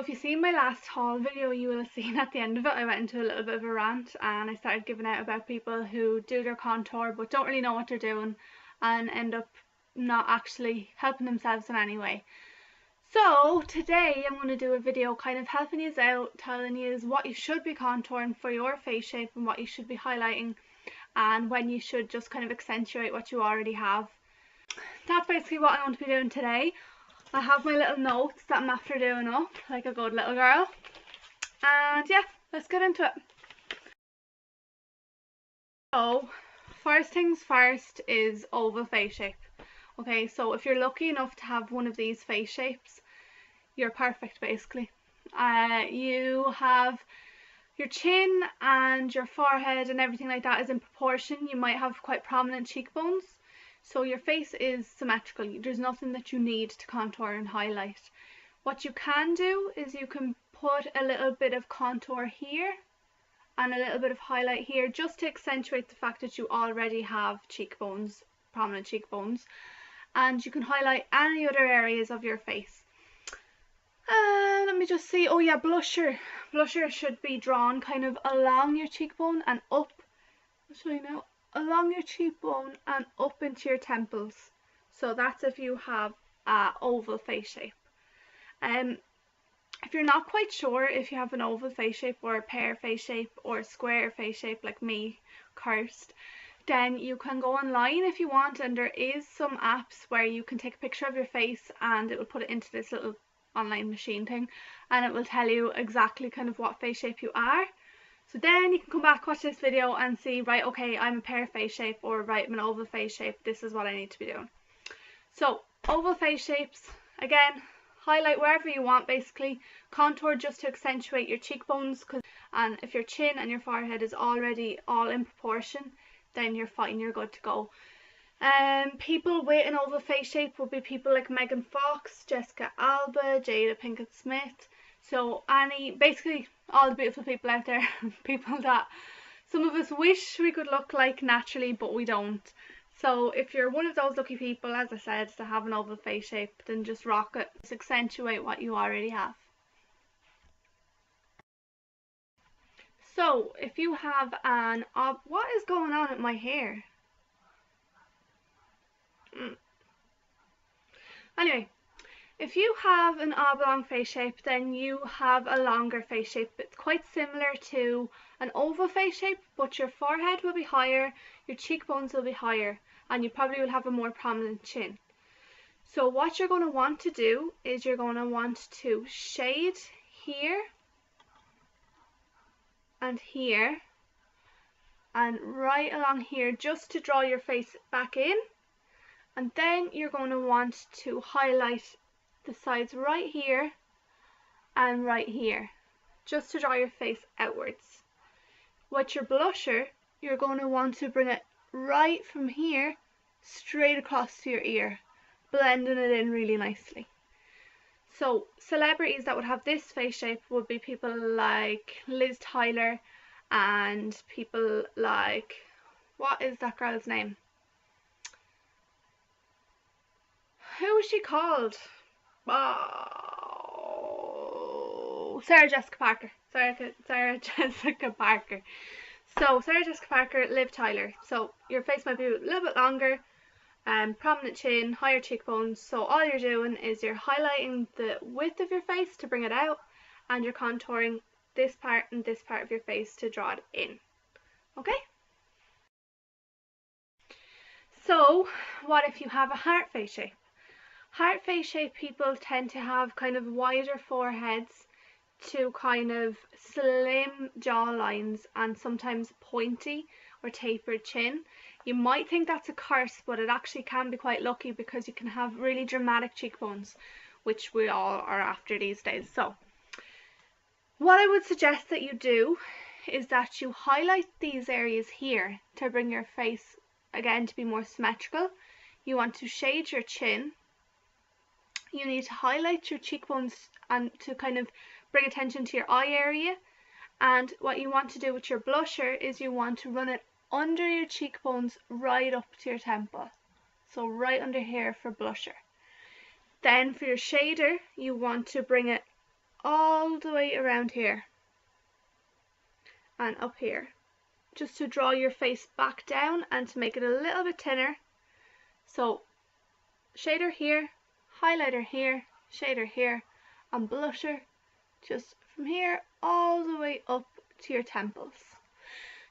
if you see my last haul video, you will have seen at the end of it I went into a little bit of a rant and I started giving out about people who do their contour but don't really know what they're doing and end up not actually helping themselves in any way. So today I'm going to do a video kind of helping you out, telling you what you should be contouring for your face shape and what you should be highlighting and when you should just kind of accentuate what you already have. That's basically what I want to be doing today. I have my little notes that I'm after doing up like a good little girl, and yeah, let's get into it. So first things first is oval face shape. Okay, so if you're lucky enough to have one of these face shapes, you're perfect basically. You have your chin and your forehead and everything like that is in proportion. You might have quite prominent cheekbones, so your face is symmetrical. There's nothing that you need to contour and highlight. What you can do is you can put a little bit of contour here and a little bit of highlight here just to accentuate the fact that you already have cheekbones, prominent cheekbones, and you can highlight any other areas of your face. Let me just see. Oh yeah, blusher. Blusher should be drawn kind of along your cheekbone and up. I'll show you now. Along your cheekbone and up into your temples. So that's if you have a oval face shape. If you're not quite sure if you have an oval face shape or a pear face shape or a square face shape like me, cursed, then you can go online if you want, and there is some apps where you can take a picture of your face and it will put it into this little online machine thing and it will tell you exactly kind of what face shape you are. So then you can come back, watch this video and see, right, okay, I'm a pear face shape, or right, I'm an oval face shape, this is what I need to be doing. So oval face shapes, again, highlight wherever you want basically, contour just to accentuate your cheekbones, and if your chin and your forehead is already all in proportion, then you're fine, you're good to go. People with an oval face shape will be people like Megan Fox, Jessica Alba, Jada Pinkett Smith. So basically all the beautiful people out there, people that some of us wish we could look like naturally but we don't. So if you're one of those lucky people, as I said, to have an oval face shape, then just rock it. Just accentuate what you already have. So if you have what is going on with my hair? Anyway, if you have an oblong face shape, then you have a longer face shape. It's quite similar to an oval face shape, but your forehead will be higher, your cheekbones will be higher, and you probably will have a more prominent chin. So what you're going to want to do is you're going to want to shade here and here and right along here just to draw your face back in. And then you're going to want to highlight the sides right here and right here, just to draw your face outwards. With your blusher, you're going to want to bring it right from here straight across to your ear, blending it in really nicely. So celebrities that would have this face shape would be people like Liz Tyler and people like, what is that girl's name? Who is she called? Oh, Sarah Jessica Parker. Sarah Jessica Parker. So Sarah Jessica Parker, Liv Tyler. So your face might be a little bit longer, prominent chin, higher cheekbones. So all you're doing is you're highlighting the width of your face to bring it out, and you're contouring this part and this part of your face to draw it in. Okay? So what if you have a heart face shape? Heart face shape people tend to have kind of wider foreheads to kind of slim jawlines and sometimes pointy or tapered chin. You might think that's a curse, but it actually can be quite lucky because you can have really dramatic cheekbones, which we all are after these days. So what I would suggest that you do is that you highlight these areas here to bring your face again to be more symmetrical. You want to shade your chin. You need to highlight your cheekbones and to kind of bring attention to your eye area. And what you want to do with your blusher is you want to run it under your cheekbones right up to your temple. So right under here for blusher. Then for your shader, you want to bring it all the way around here and up here, just to draw your face back down and to make it a little bit thinner. So shader here, highlighter here, shader here, and blusher just from here all the way up to your temples.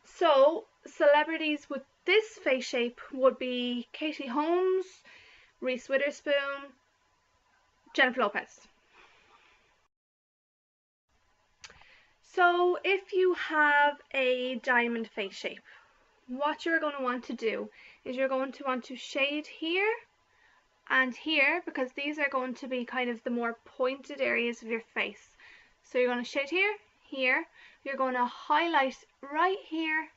So celebrities with this face shape would be Katie Holmes, Reese Witherspoon, Jennifer Lopez. So if you have a diamond face shape, what you're going to want to do is you're going to want to shade here and here, because these are going to be kind of the more pointed areas of your face. So you're going to shade here, here, you're going to highlight right here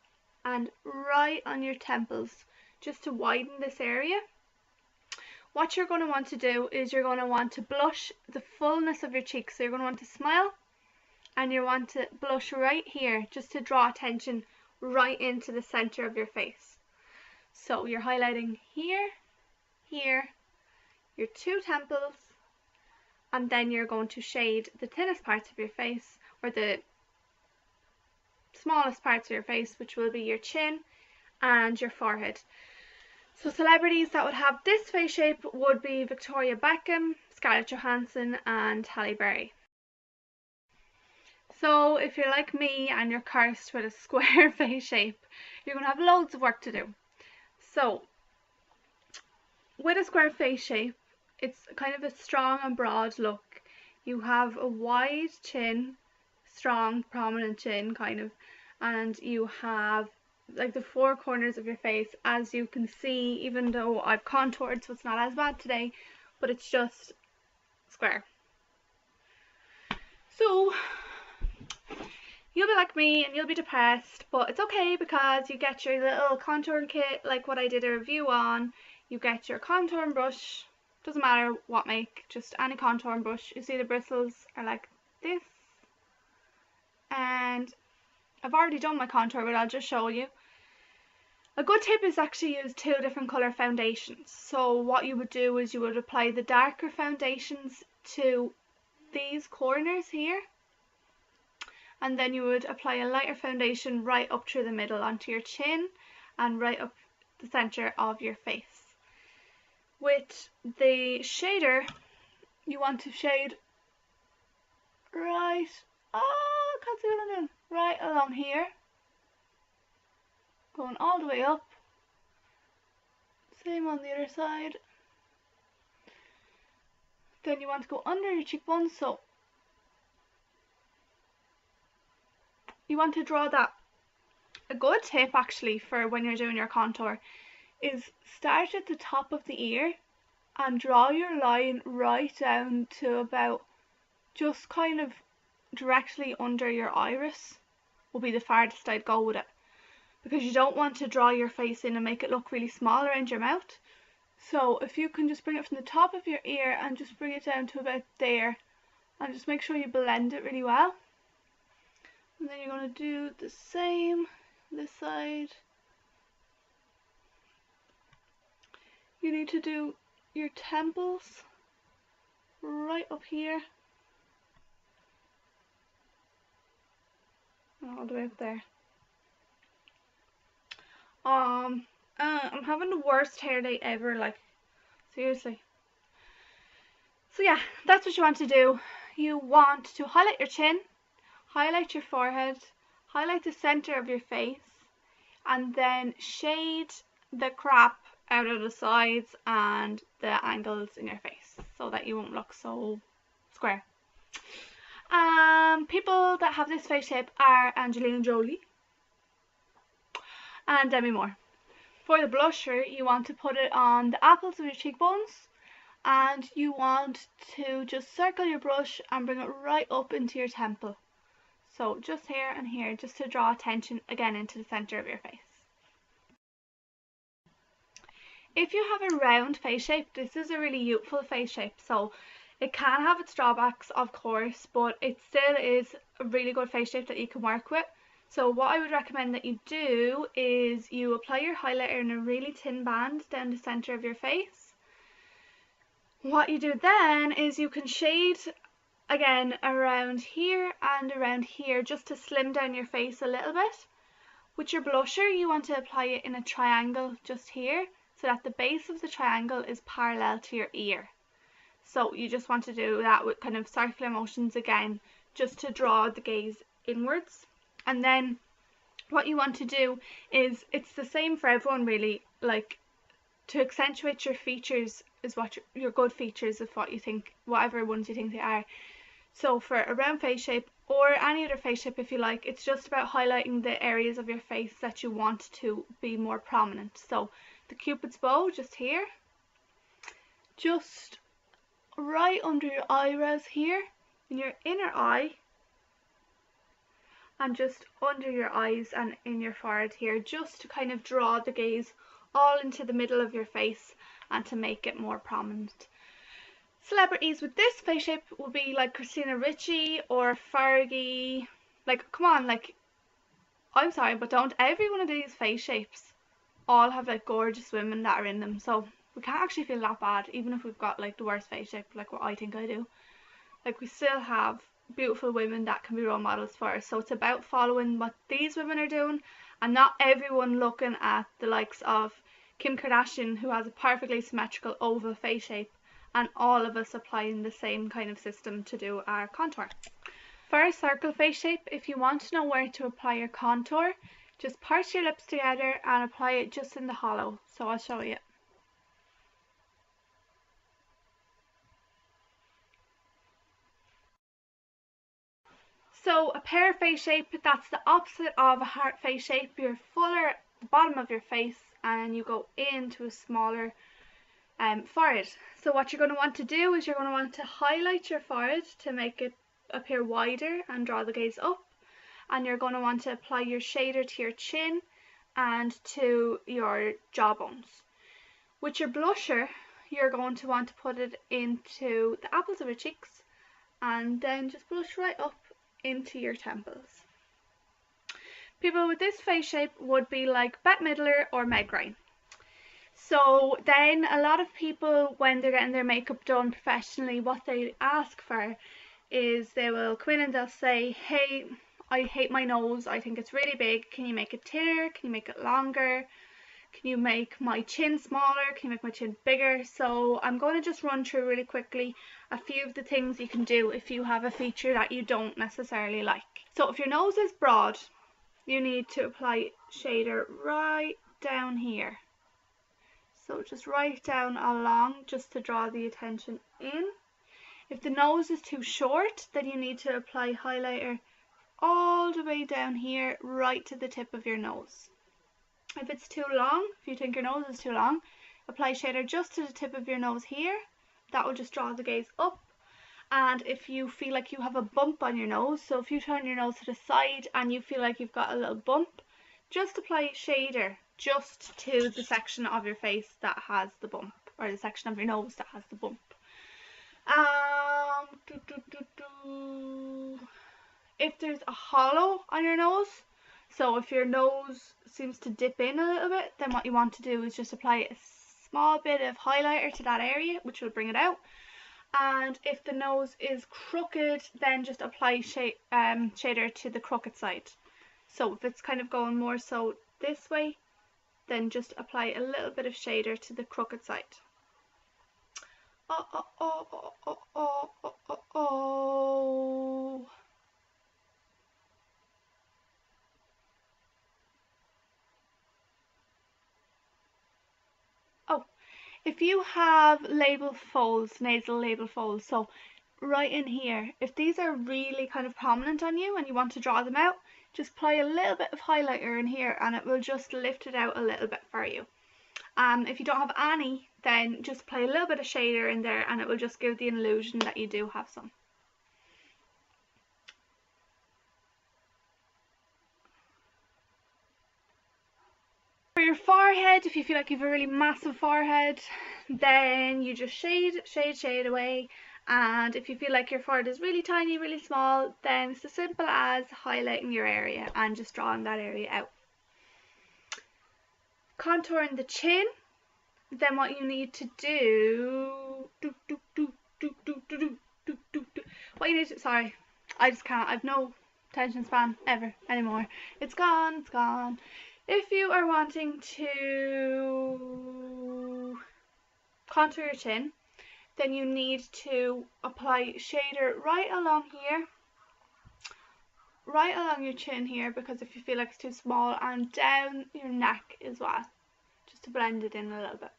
and right on your temples just to widen this area. What you're going to want to do is you're going to want to blush the fullness of your cheeks. So you're going to want to smile and you want to blush right here just to draw attention right into the center of your face. So you're highlighting here, here, your two temples, and then you're going to shade the thinnest parts of your face, or the smallest parts of your face, which will be your chin and your forehead. So celebrities that would have this face shape would be Victoria Beckham, Scarlett Johansson and Halle Berry. So if you're like me and you're cursed with a square face shape, you're going to have loads of work to do. So with a square face shape, it's kind of a strong and broad look. You have a wide chin, strong, prominent chin kind of, and you have like the four corners of your face, as you can see, even though I've contoured so it's not as bad today, but it's just square. So you'll be like me and you'll be depressed, but it's okay because you get your little contouring kit like what I did a review on. You get your contouring brush, doesn't matter what make, just any contouring brush. You see the bristles are like this, and I've already done my contour, but I'll just show you. A good tip is actually use two different colour foundations. So what you would do is you would apply the darker foundations to these corners here, and then you would apply a lighter foundation right up through the middle onto your chin and right up the centre of your face. With the shader, you want to shade right, I can't see what I'm doing, right along here, going all the way up, same on the other side. Then you want to go under your cheekbones, so you want to draw that. A good tip actually for when you're doing your contour is start at the top of the ear and draw your line right down to about just kind of directly under your iris will be the farthest I'd go with it, because you don't want to draw your face in and make it look really small around your mouth. So if you can just bring it from the top of your ear and just bring it down to about there, and just make sure you blend it really well. And then you're going to do the same this side. You need to do your temples right up here and all the way up there. I'm having the worst hair day ever, like seriously. So yeah, that's what you want to do. You want to highlight your chin, highlight your forehead, highlight the center of your face, and then shade the crap out of the sides and the angles in your face so that you won't look so square. People that have this face shape are Angelina Jolie and Demi Moore. For the blusher, you want to put it on the apples of your cheekbones, and you want to just circle your brush and bring it right up into your temple. So just here and here, just to draw attention again into the center of your face. If you have a round face shape, this is a really youthful face shape. So it can have its drawbacks, of course, but it still is a really good face shape that you can work with. So what I would recommend that you do is you apply your highlighter in a really thin band down the center of your face. What you do then is you can shade again around here and around here, just to slim down your face a little bit. With your blusher, you want to apply it in a triangle just here, so that the base of the triangle is parallel to your ear. So you just want to do that with kind of circular motions again, just to draw the gaze inwards. And then what you want to do is, it's the same for everyone really, like to accentuate your features is what your good features of what you think, whatever ones you think they are. So for a round face shape or any other face shape if you like, it's just about highlighting the areas of your face that you want to be more prominent. So the Cupid's bow just here, just right under your eyebrows here, in your inner eye, and just under your eyes and in your forehead here, just to kind of draw the gaze all into the middle of your face and to make it more prominent. Celebrities with this face shape will be like Christina Ricci or Fergie. Like, come on, like, I'm sorry, but don't every one of these face shapes all have like gorgeous women that are in them? So we can't actually feel that bad, even if we've got like the worst face shape, like what I think I do. Like, we still have beautiful women that can be role models for us. So it's about following what these women are doing, and not everyone looking at the likes of Kim Kardashian, who has a perfectly symmetrical oval face shape, and all of us applying the same kind of system to do our contour. For a circle face shape, if you want to know where to apply your contour, just purse your lips together and apply it just in the hollow. So I'll show you. So a pear face shape, that's the opposite of a heart face shape. You're fuller at the bottom of your face and you go into a smaller forehead. So what you're going to want to do is you're going to want to highlight your forehead to make it appear wider and draw the gaze up, and you're going to want to apply your shader to your chin and to your jawbones. With your blusher, you're going to want to put it into the apples of your cheeks and then just blush right up into your temples. People with this face shape would be like Bette Midler or Meg Ryan. So then a lot of people, when they're getting their makeup done professionally, what they ask for is they will come in and they'll say, hey, I hate my nose, I think it's really big, can you make it thinner, can you make it longer, can you make my chin smaller, can you make my chin bigger? So I'm going to just run through really quickly a few of the things you can do if you have a feature that you don't necessarily like. So if your nose is broad, you need to apply shader right down here. So just right down along, just to draw the attention in. If the nose is too short, then you need to apply highlighter all the way down here, right to the tip of your nose. If it's too long, if you think your nose is too long, apply shader just to the tip of your nose here. That will just draw the gaze up. And if you feel like you have a bump on your nose, so if you turn your nose to the side and you feel like you've got a little bump, just apply shader just to the section of your face that has the bump, or the section of your nose that has the bump. If there's a hollow on your nose, so if your nose seems to dip in a little bit, then what you want to do is just apply a small bit of highlighter to that area, which will bring it out. And if the nose is crooked, then just apply shader to the crooked side. So if it's kind of going more so this way, then just apply a little bit of shader to the crooked side. If you have label folds, nasal label folds, so right in here, if these are really kind of prominent on you and you want to draw them out, just apply a little bit of highlighter in here and it will just lift it out a little bit for you. If you don't have any, then just apply a little bit of shader in there and it will just give the illusion that you do have some. For your forehead, if you feel like you have a really massive forehead, then you just shade away. And if you feel like your forehead is really tiny, really small, then it's as simple as highlighting your area and just drawing that area out. Contouring the chin, then what you need to do what you need to, sorry, I just can't, I've no attention span ever anymore. It's gone, it's gone. If you are wanting to contour your chin, then you need to apply shader right along here, right along your chin here, because if you feel like it's too small, and down your neck as well, just to blend it in a little bit.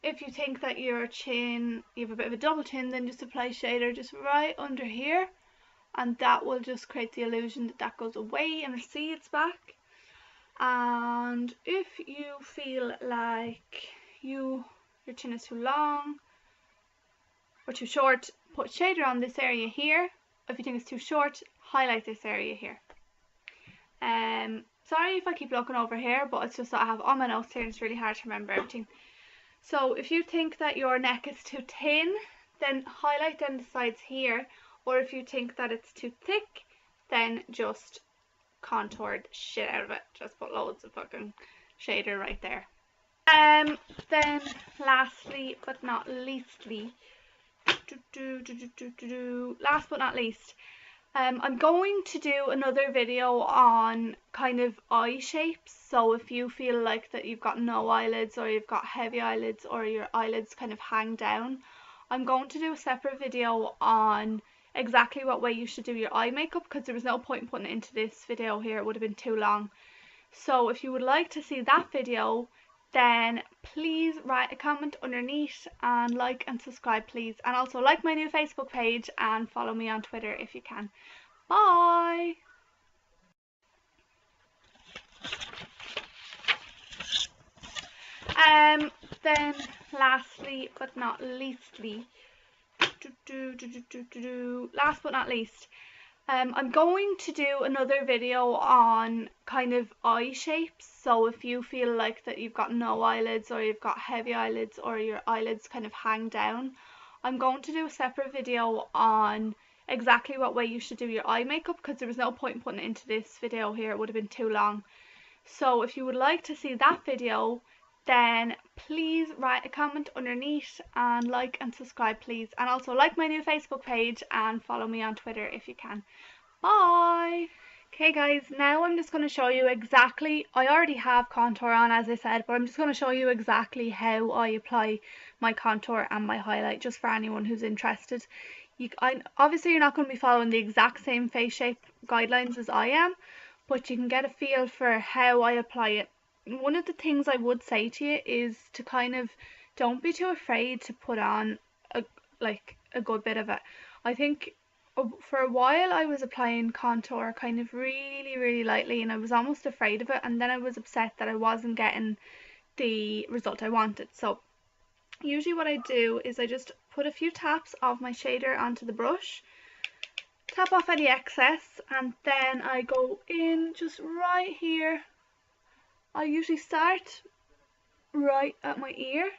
If you think that your chin, you have a bit of a double chin, then just apply shader just right under here, and that will just create the illusion that that goes away and recedes back. And if you feel like your chin is too long or too short, put shader on this area here. If you think it's too short, highlight this area here. Sorry if I keep looking over here, but it's just that I have all my notes here and it's really hard to remember everything. So if you think that your neck is too thin, then highlight down the sides here, or if you think that it's too thick, then just contour the shit out of it. Just put loads of fucking shader right there. Then lastly but not leastly, last but not least, I'm going to do another video on kind of eye shapes. So if you feel like that you've got no eyelids, or you've got heavy eyelids, or your eyelids kind of hang down, I'm going to do a separate video on exactly what way you should do your eye makeup, because there was no point in putting it into this video here, it would have been too long. So if you would like to see that video, then please write a comment underneath and like and subscribe please, and also like my new Facebook page and follow me on Twitter if you can. Bye! Then lastly but not leastly, last but not least, I'm going to do another video on kind of eye shapes. So if you feel like that you've got no eyelids, or you've got heavy eyelids, or your eyelids kind of hang down, I'm going to do a separate video on exactly what way you should do your eye makeup, because there was no point in putting it into this video here, it would have been too long. So if you would like to see that video, then please write a comment underneath and like and subscribe please, and also like my new Facebook page and follow me on Twitter if you can. Bye! Okay guys, now I'm just going to show you exactly, I already have contour on as I said, but I'm just going to show you exactly how I apply my contour and my highlight, just for anyone who's interested. Obviously you're not going to be following the exact same face shape guidelines as I am, but you can get a feel for how I apply it. One of the things I would say to you is to kind of don't be too afraid to put on a good bit of it. I think for a while I was applying contour kind of really lightly, and I was almost afraid of it, and then I was upset that I wasn't getting the result I wanted. So usually what I do is I just put a few taps of my shader onto the brush, tap off any excess, and then I go in just right here. I usually start right at my ear,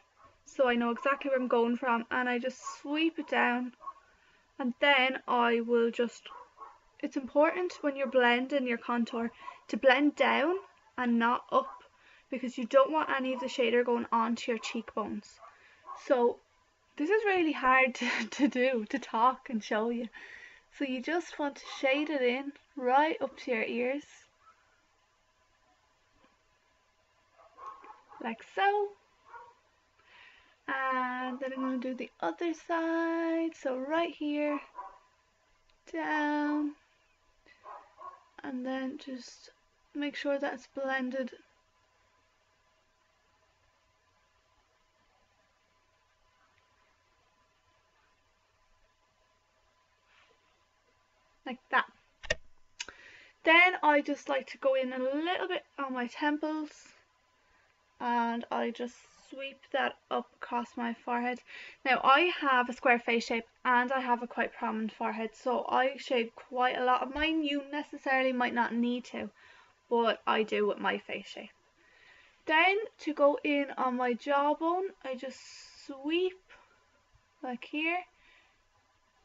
so I know exactly where I'm going from, and I just sweep it down, and then I will just, it's important when you're blending your contour to blend down and not up, because you don't want any of the shader going onto your cheekbones. So this is really hard to do, to talk and show you. So you just want to shade it in right up to your ears, like so. And then I'm going to do the other side, so right here, down, and then just make sure that it's blended like that. Then I just like to go in a little bit on my temples, and I just sweep that up across my forehead. Now I have a square face shape and I have a quite prominent forehead, so I shade quite a lot of mine. You necessarily might not need to, but I do with my face shape. Then to go in on my jawbone, I just sweep like here.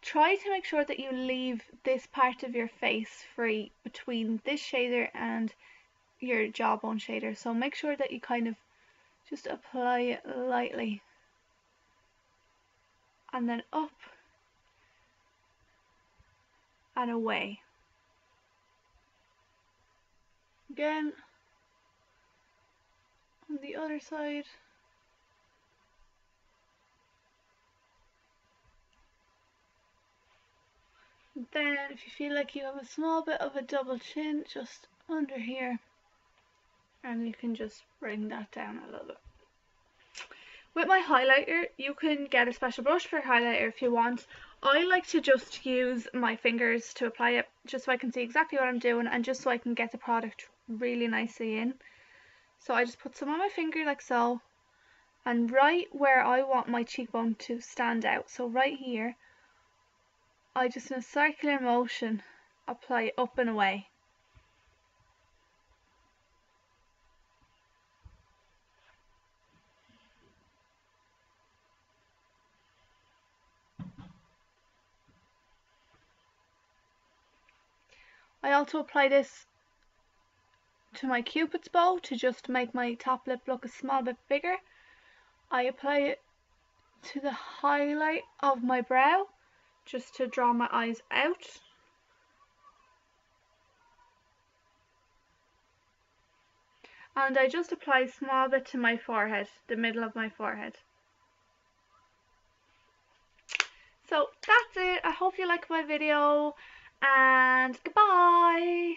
Try to make sure that you leave this part of your face free between this shader and your jawbone shader, so make sure that you kind of just apply it lightly and then up and away. Again, on the other side. Then if you feel like you have a small bit of a double chin just under here, and you can just bring that down a little bit. With my highlighter, you can get a special brush for highlighter if you want. I like to just use my fingers to apply it, just so I can see exactly what I'm doing and just so I can get the product really nicely in. So I just put some on my finger like so, and right where I want my cheekbone to stand out, so right here, I just in a circular motion apply up and away. I also apply this to my cupid's bow to just make my top lip look a small bit bigger. I apply it to the highlight of my brow just to draw my eyes out. And I just apply a small bit to my forehead, the middle of my forehead. So that's it. I hope you like my video, and goodbye.